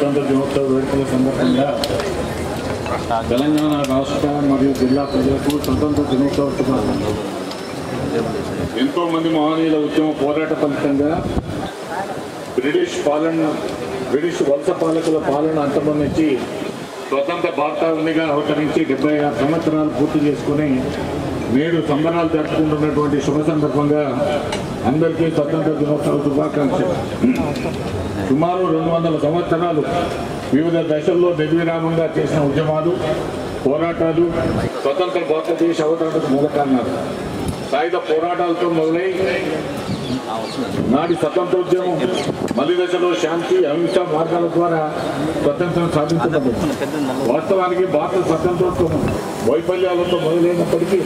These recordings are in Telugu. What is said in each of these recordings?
స్వతంత్ర దినోత్సవ వేడుకల సందర్భంగా తెలంగాణ రాష్ట్ర మరియు జిల్లా ప్రజలకు స్వతంత్ర దినోత్సవ శుభాకాంక్షలు. ఎంతోమంది మహనీయుల ఉద్యమ పోరాట ఫలితంగా బ్రిటిష్ వలస పాలకుల పాలన అంతమొందించి స్వతంత్ర భారతావనిగా అవతరించి 76 సంవత్సరాలు పూర్తి చేసుకుని నేడు సంబరాలు జరుపుకుంటున్నటువంటి శుభ సందర్భంగా అందరికీ స్వతంత్ర దినోత్సవ శుభాకాంక్షలు. సుమారు 200 సంవత్సరాలు వివిధ దశల్లో నిర్విరామంగా చేసిన ఉద్యమాలు, పోరాటాలు స్వతంత్ర భారతదేశ అవతరణకు మూల కారణాలు. సాయుధ పోరాటాలతో మొదలై నాటి స్వతంత్రోద్యమం మలి దశలో శాంతి, అహింస మార్గాల ద్వారా స్వతంత్రం సాధించబడింది. వాస్తవానికి భారత స్వతంత్రోద్యమం వైఫల్యాలతో మొదలైనప్పటికీ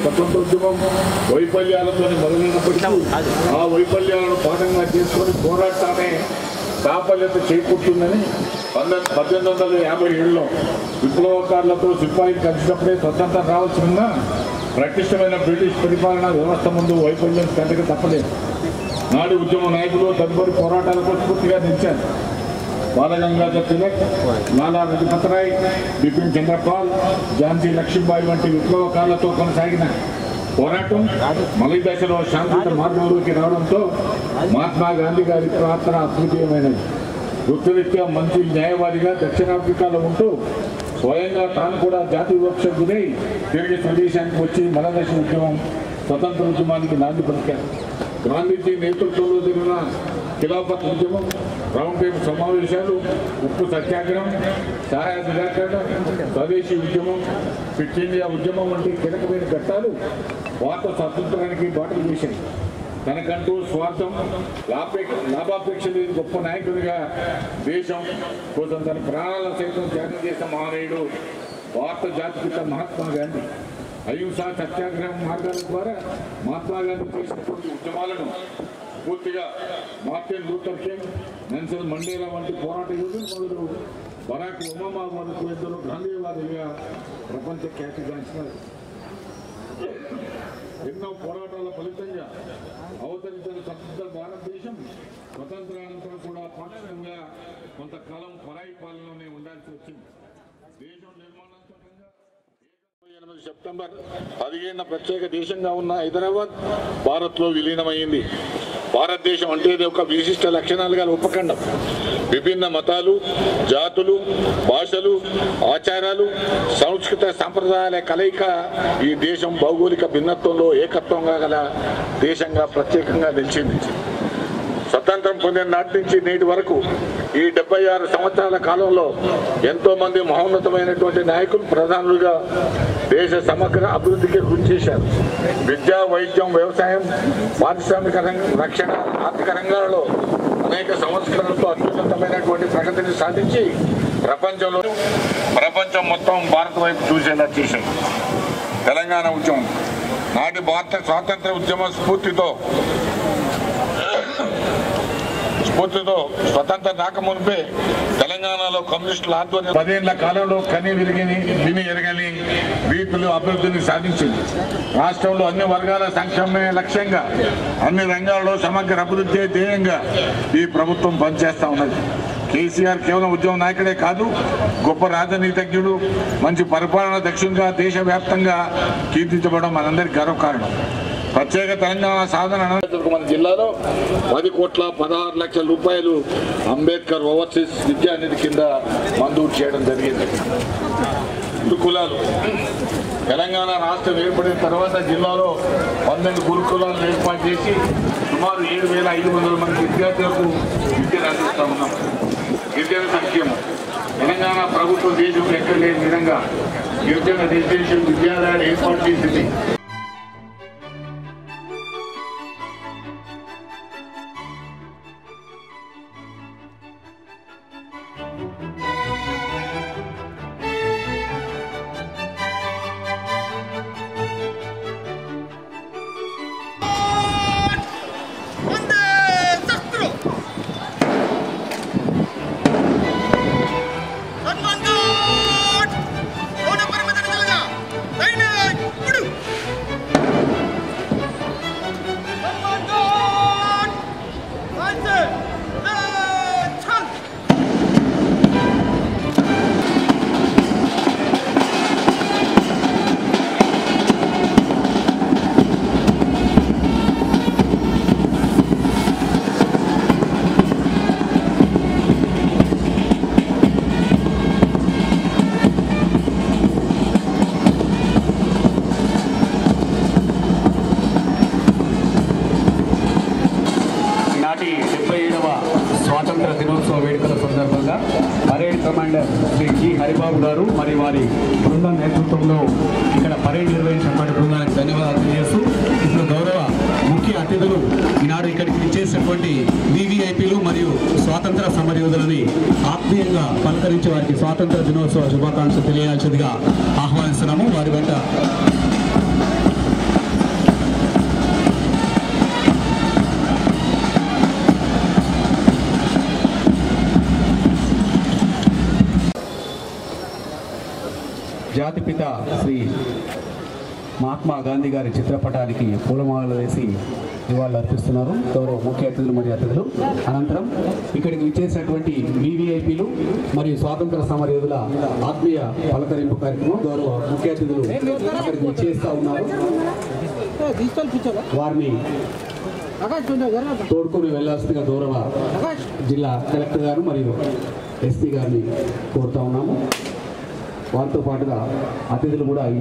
ఆ వైఫల్యాలను పాఠంగా చేసుకొని పోరాటాన్ని సాఫల్యత చేకూర్తుందని 1857లో విప్లవకారులతో సిపాయిలు కలిసినప్పుడే స్వతంత్రం రావాల్సిన ప్రతిష్టమైన బ్రిటిష్ పరిపాలనా వ్యవస్థ ముందు వైఫల్యం కంటక తప్పలేదు. నాడు ఉద్యమ నాయకులు తదుపరి పోరాటాలకు స్ఫూర్తిగా నిలిచారు. బాలగంగాధర్ తిలక్, లాలా లజపత్ రాయ్, బిపిన్ చంద్రపాల్, ఝాన్సీ లక్ష్మీబాయి వంటి విప్లవకారులతో కొనసాగిన పోరాటం మలి దశలో శాంతియుత మార్గంలోకి రావడంతో మహాత్మా గాంధీ గారి పాత్ర అద్వితీయమైనది. వృత్తిరీత్యా మంచి న్యాయవాదిగా దక్షిణాఫ్రికాలో ఉంటూ స్వయంగా తాను కూడా జాతి వివక్షకు గురై తిరిగి స్వదేశానికి వచ్చి మలదశ ఉద్యమం, స్వతంత్ర ఉద్యమానికి నాంది పలికారు. గాంధీజీ నేతృత్వంలో జరిగిన ఖిలాఫత్ ఉద్యమం, రౌండ్ టేబుల్ సమావేశాలు, ఉప్పు సత్యాగ్రహం, సహాయ నిరాకరణ, స్వదేశీ ఉద్యమం, ఫిట్ ఇండియా ఉద్యమం వంటి కీలకమైన ఘట్టాలు భారత స్వాతంత్రానికి బాటలు వేశాయి. తనకంటూ స్వార్థం, లాభాపేక్ష లేని గొప్ప నాయకుడిగా దేశం కోసం తన ప్రాణాలను సైతం త్యాగం చేసిన మహనీయుడు భారత జాతిపిత మహాత్మా గాంధీ. అహింస సత్యాగ్రహం మార్గాల ద్వారా మహాత్మా గాంధీ చేసినటువంటి ఉద్యమాలను పూర్తిగా Martin Luther king, Nelson Mandela వంటి పోరాట యోధులు మొదలు బరాక్ ఒబామా వరకు ఎందరో గాంధీవాదిగా ప్రపంచ ఖ్యాతిగాంచినారు. ఎన్నో పోరాటాల ఫలితంగా అవతరించిన స్వతంత్ర భారతదేశం స్వతంత్రానంతరం కూడా పాక్షికంగా కొంతకాలం పరాయి పాలనలోనే ఉండాల్సి వచ్చింది. దేశం నిర్మాణాత్మకంగా 8 సెప్టెంబర్ 15న ప్రత్యేక దేశంగా ఉన్న హైదరాబాద్ భారత్లో విలీనమైంది. భారతదేశం అంటే ఇది ఒక విశిష్ట లక్షణాలు గల ఉపఖండం. విభిన్న మతాలు, జాతులు, భాషలు, ఆచారాలు, సంస్కృత సంప్రదాయాల కలయిక ఈ దేశం భౌగోళిక భిన్నత్వంలో ఏకత్వంగా గల దేశంగా ప్రత్యేకంగా నిలిచింది. స్వతంత్రం పొందిన నాటి నుంచి నేటి వరకు ఈ 76 సంవత్సరాల కాలంలో ఎంతో మంది మహోన్నతమైనటువంటి నాయకులు ప్రధానులుగా దేశ సమగ్ర అభివృద్ధికి కృషి చేశారు. విద్య, వైద్యం, వ్యవసాయం, పారిశ్రామిక రక్షణ, ఆర్థిక రంగాలలో అనేక సంస్కరణలతో అత్యున్నతమైనటువంటి ప్రగతిని సాధించి ప్రపంచం మొత్తం భారత వైపు చూసేలా చేశారు. తెలంగాణ ఉద్యమం నాటి భారత స్వాతంత్ర ఉద్యమ స్ఫూర్తితో స్వతంత్ర రాకమునిపే తెలంగాణలో కమ్యూనిస్టుల ఆధ్వర్యం 10 ఏళ్ల కాలంలో విని ఎరగని రీతిలో అభివృద్ధిని సాధించింది. రాష్ట్రంలో అన్ని వర్గాల సంక్షేమమే లక్ష్యంగా అన్ని రంగాల్లో సమగ్ర అభివృద్ధి ధ్యేయంగా ఈ ప్రభుత్వం పనిచేస్తా ఉన్నది. కేసీఆర్ కేవలం ఉద్యమ నాయకుడే కాదు, గొప్ప రాజనీతిజ్ఞుడు, మంచి పరిపాలన దక్షునిగా దేశవ్యాప్తంగా కీర్తించబడడం మనందరికీ గర్వకారణం. ప్రత్యేక తెలంగాణ సాధన మన జిల్లాలో 10,16 లక్షల అంబేద్కర్ ఓవర్సీస్ విద్యానిధి కింద మంజూరు చేయడం జరిగింది. గురుకులాలు తెలంగాణ రాష్ట్రం ఏర్పడిన తర్వాత జిల్లాలో 12 గురుకులాలను ఏర్పాటు చేసి సుమారు 7,500 మంది విద్యార్థులకు విద్యను అందిస్తూ ఉన్నాం. గిరిజన సంక్షేమం తెలంగాణ ప్రభుత్వం దేశంలో ఎక్కడ లేని విధంగా గిరిజన రెసిడెన్షియల్ విద్యాలయాలు ఏర్పాటు చేసింది. స్వాతంత్ర దినోత్సవ వేడుకల సందర్భంగా parade commander Shri G Haribabu గారు మరి వారి బృందం నేతృత్వంలో ఇక్కడ పరేడ్ నిర్వహించినటువంటి బృందానికి ధన్యవాదాలు తెలియజేస్తూ ఇప్పుడు గౌరవ ముఖ్య అతిథులు ఈనాడు ఇక్కడికి ఇచ్చేసినటువంటి వివిఐపీలు మరియు స్వాతంత్ర సమరయోధులని ఆత్మీయంగా పలకరించి వారికి స్వాతంత్ర దినోత్సవ శుభాకాంక్షలు తెలియాల్సిందిగా ఆహ్వానిస్తున్నాము. వారి వెంట జాతిపిత శ్రీ మహాత్మా గాంధీ గారి చిత్రపటానికి పూలమాలలు వేసి నివాళులు అర్పిస్తున్నారు గౌరవ ముఖ్య అతిథులు మరియు అతిథులు. అనంతరం ఇక్కడికి విచ్చేసినటువంటి వివిఐపీలు మరియు స్వాతంత్ర సమరయోధుల ఆత్మీయ పలకరింపు కార్యక్రమం గౌరవ ముఖ్య అతిథులు అక్కడికి విచ్చేస్తూ ఉన్నారు. వారిని తోడుకొని వెళ్లాల్సిందిగా గౌరవ జిల్లా కలెక్టర్ గారు మరియు ఎస్పీ గారిని కోరుతా ఉన్నాము. వారితో పాటుగా అతిథులు కూడా ఈ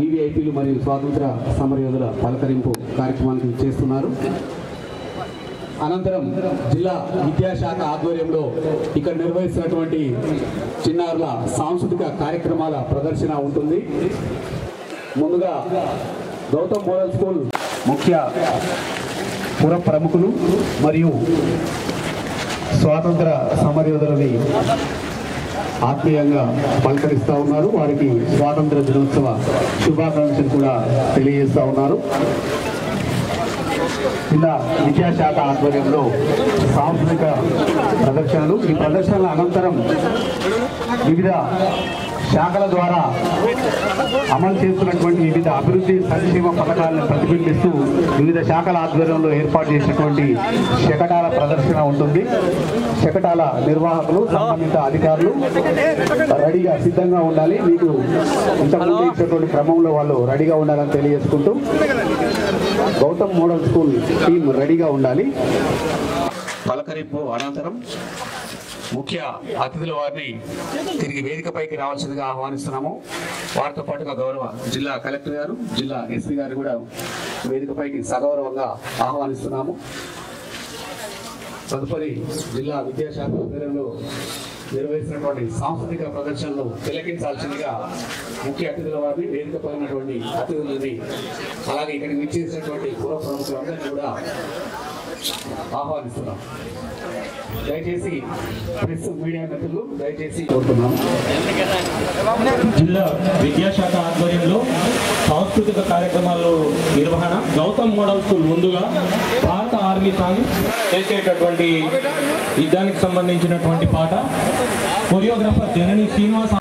వివిఐపీలు మరియు స్వాతంత్ర సమరయోధుల పలకరింపు కార్యక్రమానికి చేస్తున్నారు. అనంతరం జిల్లా విద్యాశాఖ ఆధ్వర్యంలో ఇక్కడ నిర్వహిస్తున్నటువంటి చిన్నారుల సాంస్కృతిక కార్యక్రమాల ప్రదర్శన ఉంటుంది. ముందుగా గౌతమ్ మోడల్ స్కూల్ ముఖ్య పుర ప్రముఖులు మరియు స్వాతంత్ర సమరయోధులని ఆత్మీయంగా పలకరిస్తూ ఉన్నారు. వారికి స్వాతంత్ర దినోత్సవ శుభాకాంక్షలు కూడా తెలియజేస్తూ ఉన్నారు. జిల్లా విద్యాశాఖ ఆధ్వర్యంలో సాంస్కృతిక ప్రదర్శనలు, ఈ ప్రదర్శనల అనంతరం వివిధ శాఖల ద్వారా అమలు చేస్తున్నటువంటి వివిధ అభివృద్ధి సంక్షేమ పథకాలను ప్రతిబింబిస్తూ వివిధ శాఖల ఆధ్వర్యంలో ఏర్పాటు చేసినటువంటి శకటాల ప్రదర్శన ఉంటుంది. శకటాల నిర్వాహకులు, సంబంధిత అధికారులు రెడీగా సిద్ధంగా ఉండాలి. మీకు ఇంతకుముందు ఇచ్చినటువంటి క్రమంలో వాళ్ళు రెడీగా ఉండాలని తెలియజేసుకుంటూ గౌతమ్ మోడల్ స్కూల్ టీం రెడీగా ఉండాలి. పలకరింపు అనంతరం ముఖ్య అతిథుల వారిని తిరిగి వేదికపైకి రావాల్సిందిగా ఆహ్వానిస్తున్నాము. వారితో పాటుగా గౌరవ జిల్లా కలెక్టర్ గారు, జిల్లా ఎస్పీ గారు కూడా వేదికపైకి సగౌరవంగా ఆహ్వానిస్తున్నాము. తదుపరి జిల్లా విద్యాశాఖ ఆధ్వర్యంలో నిర్వహిస్తున్నటువంటి సాంస్కృతిక ప్రదర్శనలు తిలకించాల్సిందిగా ముఖ్య అతిథుల వారిని, వేదికపై ఉన్నటువంటి అతిథులని, అలాగే ఇక్కడికి విచ్చేసినటువంటి పూర్వ ప్రముఖులందరినీ కూడా ఆహ్వానిస్తున్నాం. దయచేసి ప్రెస్ మీడియా మిత్రులు దయచేసి కోరుతున్నాం. జిల్లా విద్యాశాఖ ఆధ్వర్యంలో సాంస్కృతిక కార్యక్రమాల్లో నిర్వహణ గౌతమ్ మోడల్ స్కూల్ ముందుగా భారత ఆర్మీ సాంగ్ చేసేటటువంటి యుద్ధానికి సంబంధించినటువంటి పాట choreographer Janani Srinivas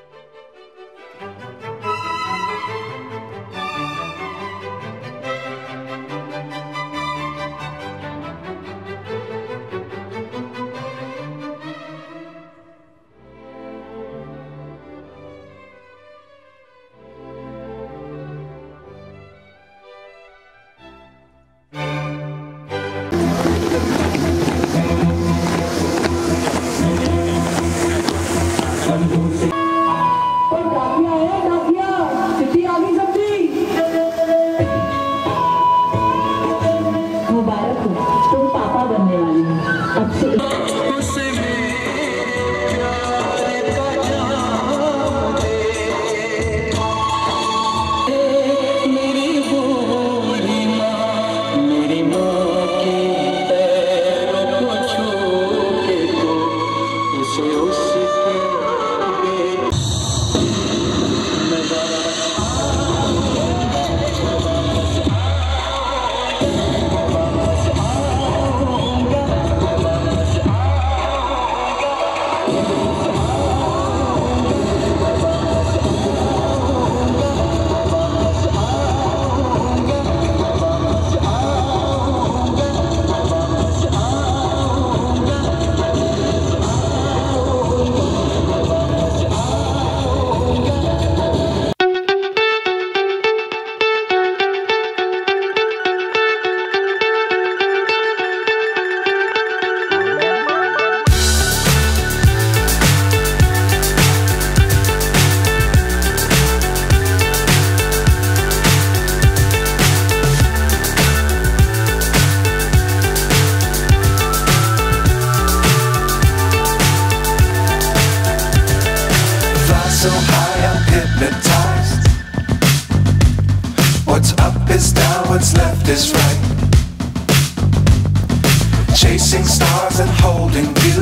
is right. Chasing stars and holding you.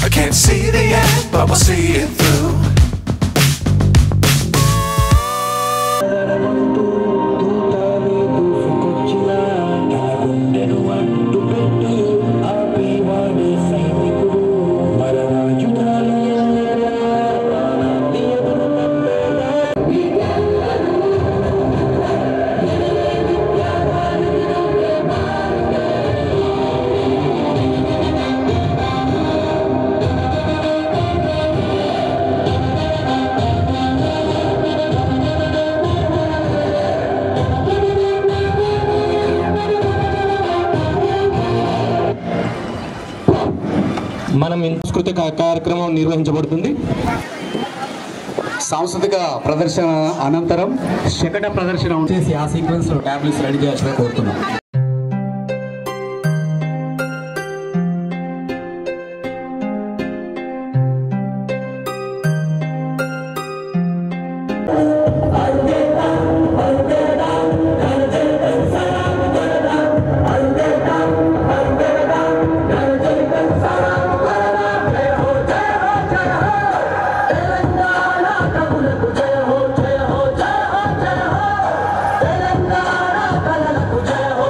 I can't see the end, but we'll see it through. మనం సాంస్కృతిక కార్యక్రమం నిర్వహించబడుతుంది. సాంస్కృతిక ప్రదర్శన అనంతరం శకట ప్రదర్శన చేసి ఆ సీక్వెన్స్ లో టాబ్లెట్స్ రెడీ చేయాల్సిందిగా కోరుతున్నాం. తెలంగాణ కళలకు జయ హో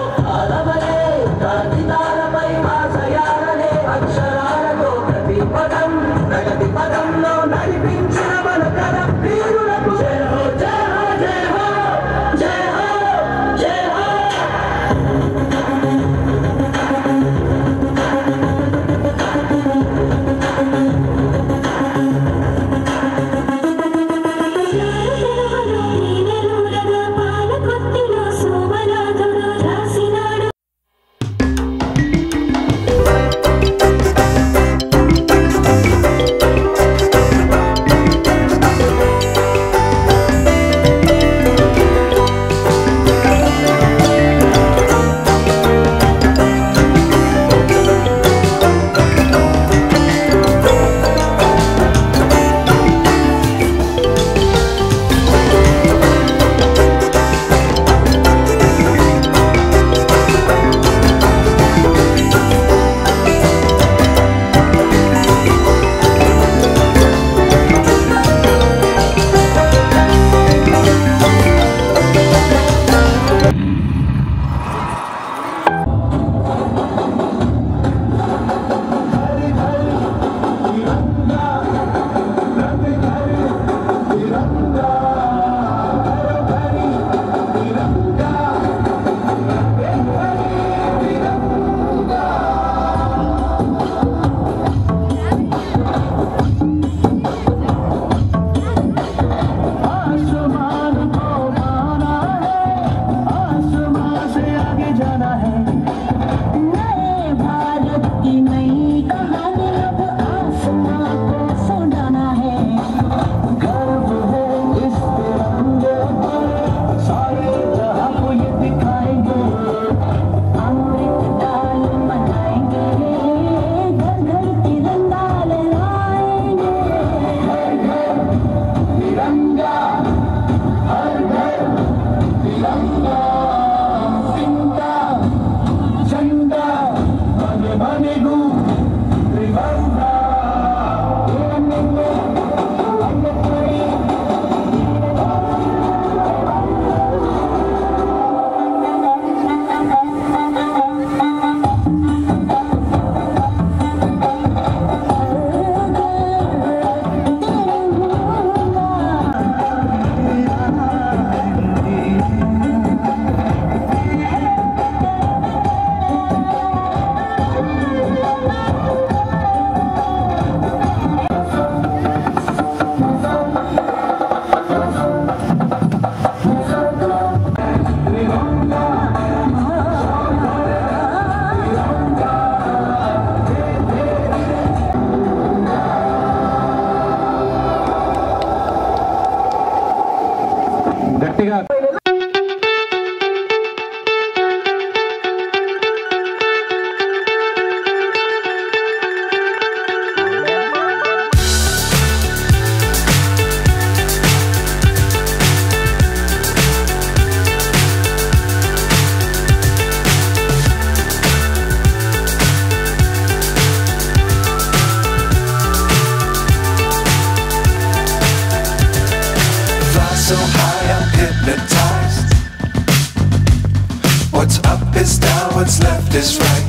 What's up is down, what's left is right.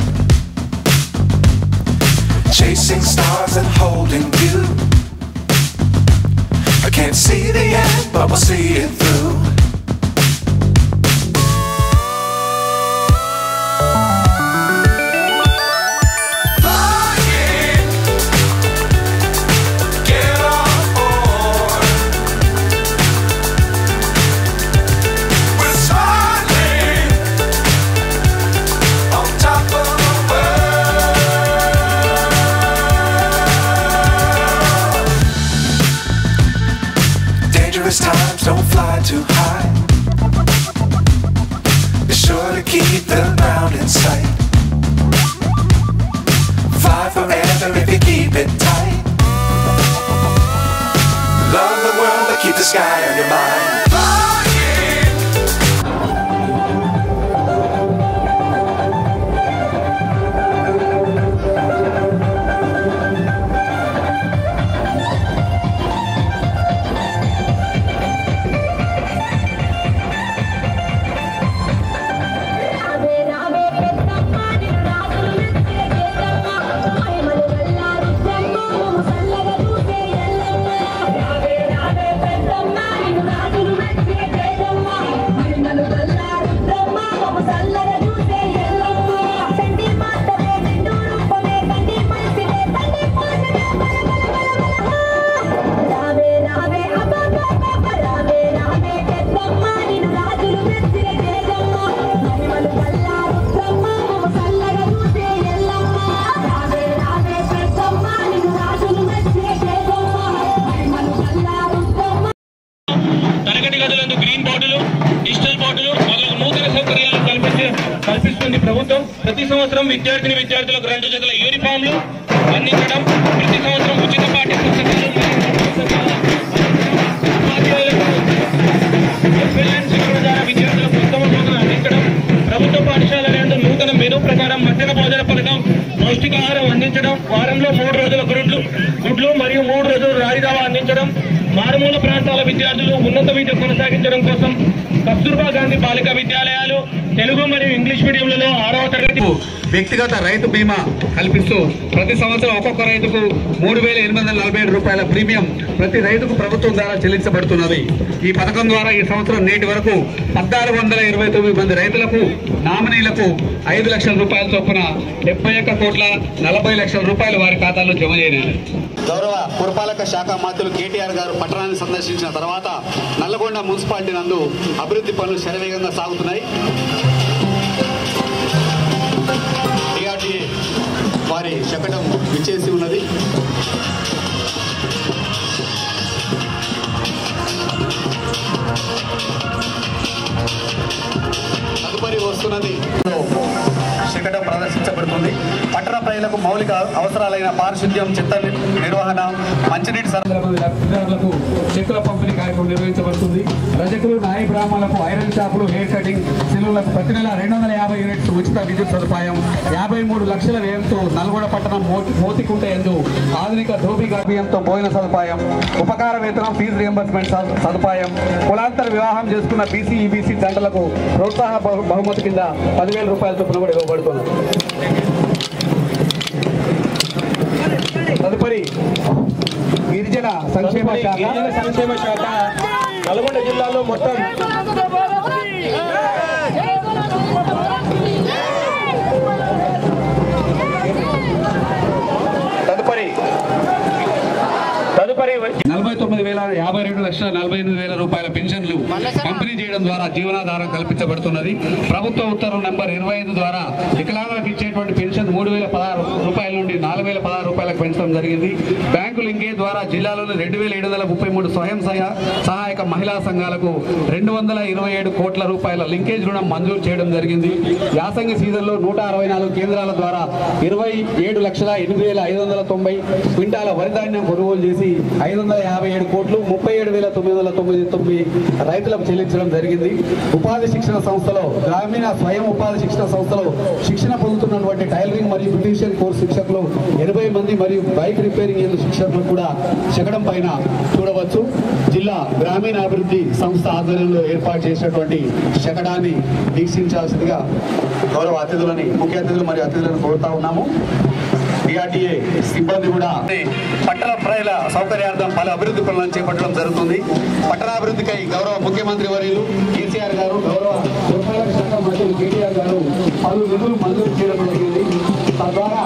Chasing stars and holding you. I can't see the end, but we'll see it through. Times don't fly too high. Be sure to keep the ground in sight. Fly forever if you keep it tight. Love the world but keep the sky on your mind. ప్రభుత్వం ప్రతి సంవత్సరం విద్యార్థులకు 2 జతల యూనిఫామ్లు అందించడం, ప్రతి సంవత్సరం ఉచిత పాఠ్య పుస్తకాలు విద్యార్థులకు ఉత్తమ బోధన అందించడం, ప్రభుత్వ పాఠశాల నూతన మెనూ ప్రకారం మధ్యాహ్న భోజన పథకం, పౌష్టికాహారం అందించడం, వారంలో 3 రోజుల గుడ్లు మరియు 3 రోజులు రాయిదావా అందించడం, మారుమూల ప్రాంతాల విద్యార్థులు ఉన్నత విద్య కొనసాగించడం కోసం కస్తూర్బా గాంధీ బాలికా విద్యాలయాలు తెలుగు మరియు ఇంగ్లీష్ మీడియంలలో 6వ తరగతి వ్యక్తిగత రైతు బీమా కల్పిస్తూ ప్రతి సంవత్సరం ఒక్కొక్క రైతుకు 3,847 రూపాయల ప్రీమియం ప్రతి రైతుకు ప్రభుత్వం ద్వారా చెల్లించబడుతున్నది. ఈ పథకం ద్వారా ఈ సంవత్సరం నేటి వరకు 1,629 మంది రైతులకు నామినీలకు 5 లక్షల రూపాయల చొప్పున 71,40,00,000 రూపాయలు వారి ఖాతాలో జమ చేయనున్నారు. గౌరవ పురపాలక శాఖ మంత్రులు కేటీఆర్ గారు పట్టణాన్ని సందర్శించిన తర్వాత నల్లగొండ మున్సిపాలిటీ నందు అభివృద్ధి పనులు శరవేగంగా సాగుతున్నాయి. టీఆర్డీఏ వారి శకటం విచ్చేసి ఉన్నది. తదుపరి వస్తున్నది శకటం ప్రదర్శించబడుతుంది. పట్టణ ప్రజలకు మౌలిక అవసరాలైన పారిశుద్ధ్యం, చెత్త నిర్వహణ, మంచినీటి లబ్ధిదారులకు చెక్కుల పంపిణీ కార్యక్రమం నిర్వహించబడుతుంది. రజకులు, నాయి బ్రాహ్మణులకు ఐరన్ షాపులు, హెయిర్ కటింగ్ సెలూన్లకు ప్రతి నెల 250 యూనిట్స్ ఉచిత విద్యుత్ సదుపాయం, 53 లక్షల వ్యయంతో నల్గొండ పట్టణం మోతికుంట యందు ఆధునిక ధోబీ గర్భీయంతో భోజన సదుపాయం, ఉపకార వేతనం, ఫీజు రియంబర్స్మెంట్ సదుపాయం, కులాంతర వివాహం చేసుకున్న బీసీ, ఈబీసీ దండలకు ప్రోత్సాహ బహుమతి కింద 10,000 రూపాయల చొప్పున కూడా ఇవ్వబడుతుంది. తదుపరి గిరిజన సంక్షేమ శాఖ నల్గొండ జిల్లాలో మొత్తం తదుపరి 49,52,48,000 రూపాయల పెన్షన్లు పంపిణీ చేయడం ద్వారా జీవనాధారం కల్పించబడుతున్నది. ప్రభుత్వ ఉత్తర్వు నెంబర్ 25 ద్వారా వికలాంగులకు ఇచ్చేటువంటి పెన్షన్ 3,016 రూపాయల నుండి 4,016 రూపాయలకు పెంచడం జరిగింది. బ్యాంకు లింకేజ్ ద్వారా జిల్లాలోని 2,733 స్వయం సహాయక మహిళా సంఘాలకు 227 కోట్ల రూపాయల లింకేజ్ రుణం మంజూరు చేయడం జరిగింది. యాసంగి సీజన్లో 164 కేంద్రాల ద్వారా 27,08,590 క్వింటాల వరి ధాన్యం కొనుగోలు చేసి 557 కోట్లు 37,999 రైతులకు చెల్లించడం జరిగింది. ఉపాధి శిక్షణ సంస్థలో, గ్రామీణ స్వయం ఉపాధి శిక్షణ సంస్థలో శిక్షణ పొందుతున్న చేస్తున్నటువంటి టైలరింగ్ మరియు బ్యూటిషియన్ కోర్స్ శిక్షకులు 80 మంది మరియు బైక్ రిపేరింగ్ శిక్షకులు కూడా శకటం పైన చూడవచ్చు. జిల్లా గ్రామీణాభివృద్ధి సంస్థ ఆధ్వర్యంలో ఏర్పాటు చేసినటువంటి శకటాన్ని వీక్షించాల్సిందిగా గౌరవ అతిథులని, ముఖ్య అతిథులు మరియు అతిథులను కోరుతా ఉన్నాము. DRDA సిబ్బంది కూడా పట్టణ ప్రజల సౌకర్యార్థం పలు అభివృద్ధి పనులను చేపట్టడం జరుగుతుంది. పట్టణాభివృద్ధికై గౌరవ ముఖ్యమంత్రి వర్యులు కేసీఆర్ గారు, గౌరవ పురపాలక శాఖ మంత్రులు KTR గారు పలు నిధులు మంజూరు చేయడం జరిగింది. తద్వారా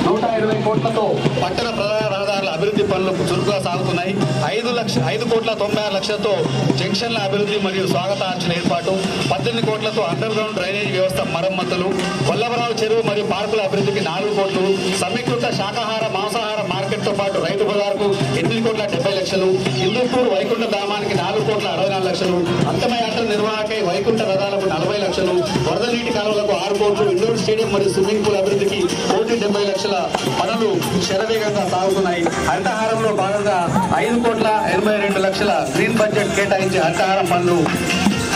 120 కోట్లతో పట్టణ ప్రధాన రహదారుల అభివృద్ధి పనులు చురుకుగా సాగుతున్నాయి. 5,90,00,000తో జంక్షన్ల అభివృద్ధి మరియు స్వాగతార్చన ఏర్పాటు, 18 కోట్లతో అండర్ గ్రౌండ్ డ్రైనేజ్ వ్యవస్థ మరమ్మతులు, వల్లభరావు చెరువు మరియు పార్కుల అభివృద్ధికి 4 కోట్లు, సమీకృత శాకాహార మాంసాహార మార్కెట్ తో పాటు రైతు బజార్కు 8,70,00,000, హిందూపూర్ వైకుంఠ ధామానికి 4,64,00,000, అంతమయాత్ర నిర్వహణకై వైకుంఠ రథాలకు 40,00,000, వరద నీటి కాలువలకు 6 కోట్లు, ఇండోర్ స్టేడియం మరియు స్విమ్మింగ్ పూల్ అభివృద్ధికి 1,70,00,000 పనులు శరవేగంగా సాగుతున్నాయి. హరితహారంలో భాగంగా 5,82,00,000 గ్రీన్ బడ్జెట్ కేటాయించి హరితహారం పనులు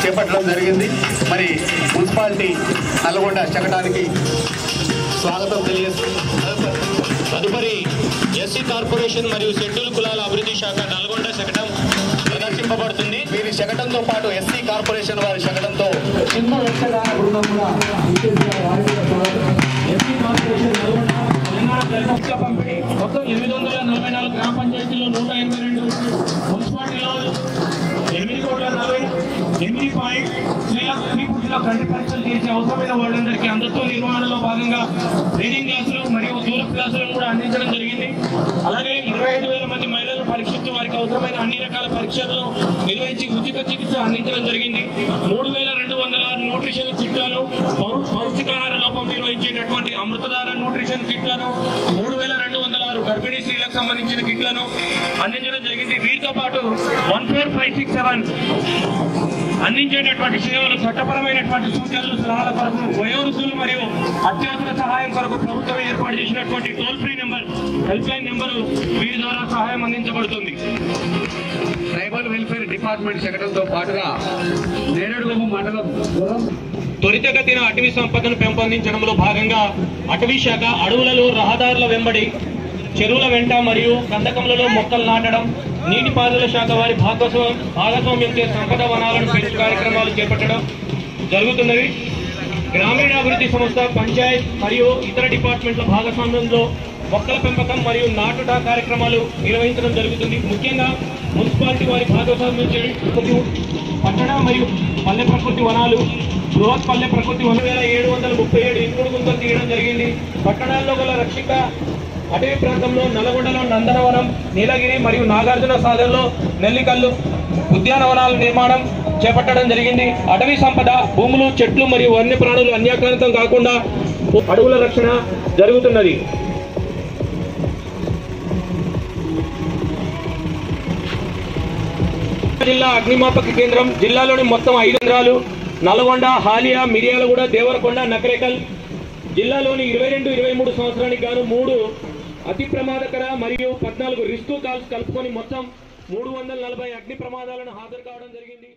చేపట్టడం జరిగింది. మరి మున్సిపాలిటీ నల్గొండ శకటానికి స్వాగతం తెలియజేస్తుంది. తదుపరి ఎస్సీ కార్పొరేషన్ మరియు షెడ్యూల్ కులాల అభివృద్ధి శాఖ నల్గొండ శకటం ప్రదర్శింపబడుతుంది. వీరి శకటంతో పాటు ఎస్సీ కార్పొరేషన్ వారి శకటంతో చిన్న యక్షగాన బృందం కూడా ఎస్సీ కార్పొరేషన్ నల్గొండ తెలంగాణ పంపిణీ మొత్తం 844 గ్రామ పంచాయతీల్లో 182, మున్సిపాలిటీలో 8,40,8.3 కంటి పరీక్షలు చేసి అవసరమైన వాళ్ళందరికీ అందరితో నిర్వహణలో భాగంగా రీడింగ్ క్లాసులు మరియు దూర క్లాసులను కూడా అందించడం జరిగింది. అలాగే 25,000 మంది మహిళలను పరీక్షించి వారికి అవసరమైన అన్ని రకాల పరీక్షలను నిర్వహించి ఉచిత చికిత్స అందించడం జరిగింది. 3,206 న్యూట్రిషన్ కిట్లను, పౌష్టికాహార లోపం నిర్వహించేటటువంటి అమృతధార న్యూట్రిషన్ కిట్లను, 3,206 గర్భిణీ స్త్రీలకు సంబంధించిన కిట్లను అందించడం జరిగింది. వీటితో పాటు 14567 అందించేటటువంటి సేవలు, చట్టపరమైనటువంటి సూచనలు, సలహాల కొరకు వయోవృద్ధులు మరియు అత్యవసర సహాయం కొరకు ప్రభుత్వం ఏర్పాటు చేసినటువంటి toll free number, help line number వీరి ద్వారా సహాయం అందించబడుతుంది. ట్రైబల్ వెల్ఫేర్ డిపార్ట్మెంట్ శకటంతో పాటుగా నేరేడుగొమ్మ మండలం త్వరితగతిన అటవీ సంపదను పెంపొందించడంలో భాగంగా అటవీ శాఖ అడవులలో, రహదారుల వెంబడి, చెరువుల వెంట మరియు కందకములలో మొక్కలు నాటడం, నీటిపారుదల శాఖ వారి భాగస్వామ్యంతో సంపద వనాలను పెంచు కార్యక్రమాలు చేపట్టడం జరుగుతున్నవి. గ్రామీణాభివృద్ధి సంస్థ, పంచాయత్ మరియు ఇతర డిపార్ట్మెంట్ల భాగస్వామ్యంలో మొక్కల పెంపకం మరియు నాటుట కార్యక్రమాలు నిర్వహించడం జరుగుతుంది. ముఖ్యంగా మున్సిపాలిటీ వారి భాగస్వామ్యం పట్టణ మరియు పల్లె ప్రకృతి వనాలు, బృహత్ పల్లె ప్రకృతి 1,737 ఇంకుడు గుంతలు తీయడం జరిగింది. పట్టణాల్లో గల రక్షిత అటవీ ప్రాంతంలో నల్గొండలో నందనవనం, నీలగిరి మరియు నాగార్జున సాగర్లో నెల్లికల్లు ఉద్యానవనాల నిర్మాణం చేపట్టడం జరిగింది. అటవీ సంపద, భూములు, చెట్లు మరియు వన్యప్రాణులు అన్యాక్రాంతం కాకుండా అడవుల రక్షణ జరుగుతున్నది. జిల్లా అగ్నిమాపక కేంద్రం జిల్లాలోని మొత్తం 5 కేంద్రాలు నల్గొండ, హాలియా, మిర్యాలగూడ, దేవరకొండ, నకరేకల్. జిల్లాలోని 22-23 సంవత్సరానికి గాను 3 అతి ప్రమాదకర మరియు 14 రిస్క్ కాల్స్ కలుపుకొని మొత్తం 340 అగ్ని ప్రమాదాలను హాజరు కావడం జరిగింది.